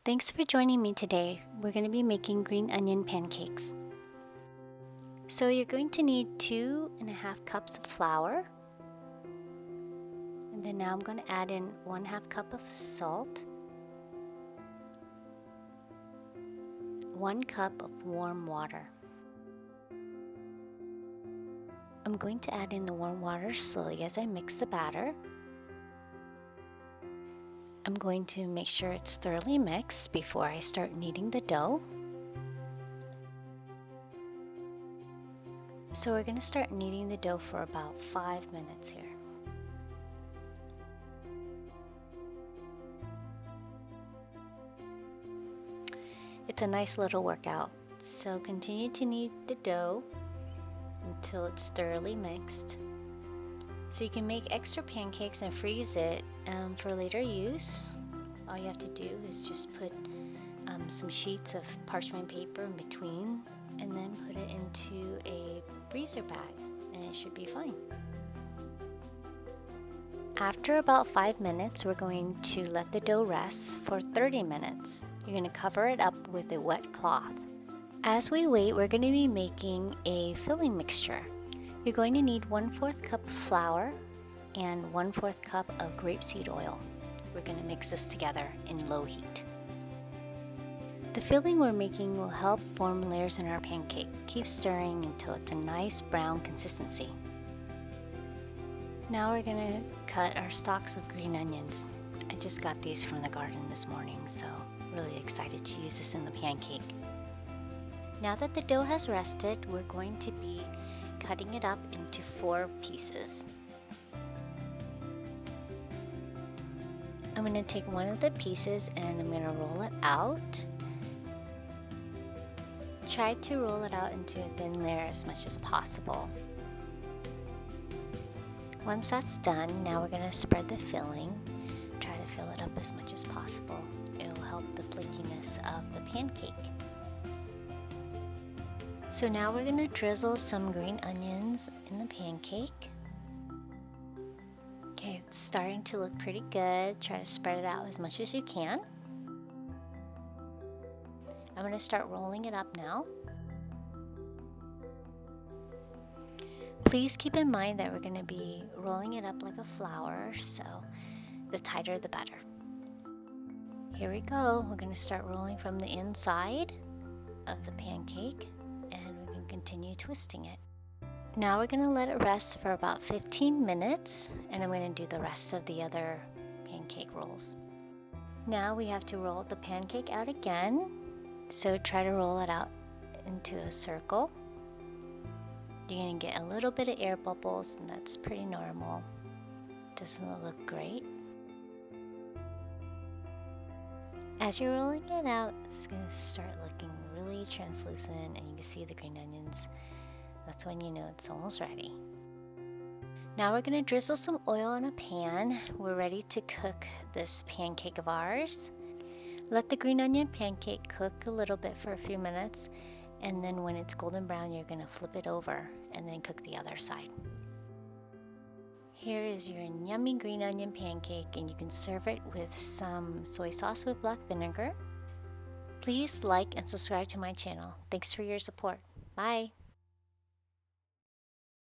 Thanks for joining me today. We're going to be making green onion pancakes. So you're going to need 2.5 cups of flour. And then now I'm going to add in 1/2 cup of salt, 1 cup of warm water. I'm going to add in the warm water slowly as I mix the batter. I'm going to make sure it's thoroughly mixed before I start kneading the dough. So we're going to start kneading the dough for about 5 minutes here. It's a nice little workout, so continue to knead the dough until it's thoroughly mixed. So you can make extra pancakes and freeze it for later use. All you have to do is just put some sheets of parchment paper in between and then put it into a freezer bag and it should be fine. After about 5 minutes, we're going to let the dough rest for 30 minutes. You're going to cover it up with a wet cloth. As we wait, we're going to be making a filling mixture. You're going to need 1/4 cup of flour and 1/4 cup of grapeseed oil. We're going to mix this together in low heat. The filling we're making will help form layers in our pancake. Keep stirring until it's a nice brown consistency. Now we're going to cut our stalks of green onions. I just got these from the garden this morning, so really excited to use this in the pancake. Now that the dough has rested, we're going to be cutting it up into 4 pieces. I'm going to take one of the pieces and I'm going to roll it out. Try to roll it out into a thin layer as much as possible. Once that's done, now we're going to spread the filling. Try to fill it up as much as possible. It will help the flakiness of the pancake. So now we're going to drizzle some green onions in the pancake. Okay, it's starting to look pretty good. Try to spread it out as much as you can. I'm going to start rolling it up now. Please keep in mind that we're going to be rolling it up like a flower, so the tighter the better. Here we go. We're going to start rolling from the inside of the pancake and we can continue twisting it. Now we're going to let it rest for about 15 minutes and I'm going to do the rest of the other pancake rolls. Now we have to roll the pancake out again, so try to roll it out into a circle. You're going to get a little bit of air bubbles and that's pretty normal. Doesn't it look great? As you're rolling it out, it's going to start looking really translucent and you can see the green onions. That's when you know it's almost ready. Now we're going to drizzle some oil on a pan. We're ready to cook this pancake of ours. Let the green onion pancake cook a little bit for a few minutes, and then when it's golden brown, you're going to flip it over and then cook the other side. Here is your yummy green onion pancake, and you can serve it with some soy sauce with black vinegar. Please like and subscribe to my channel. Thanks for your support. Bye.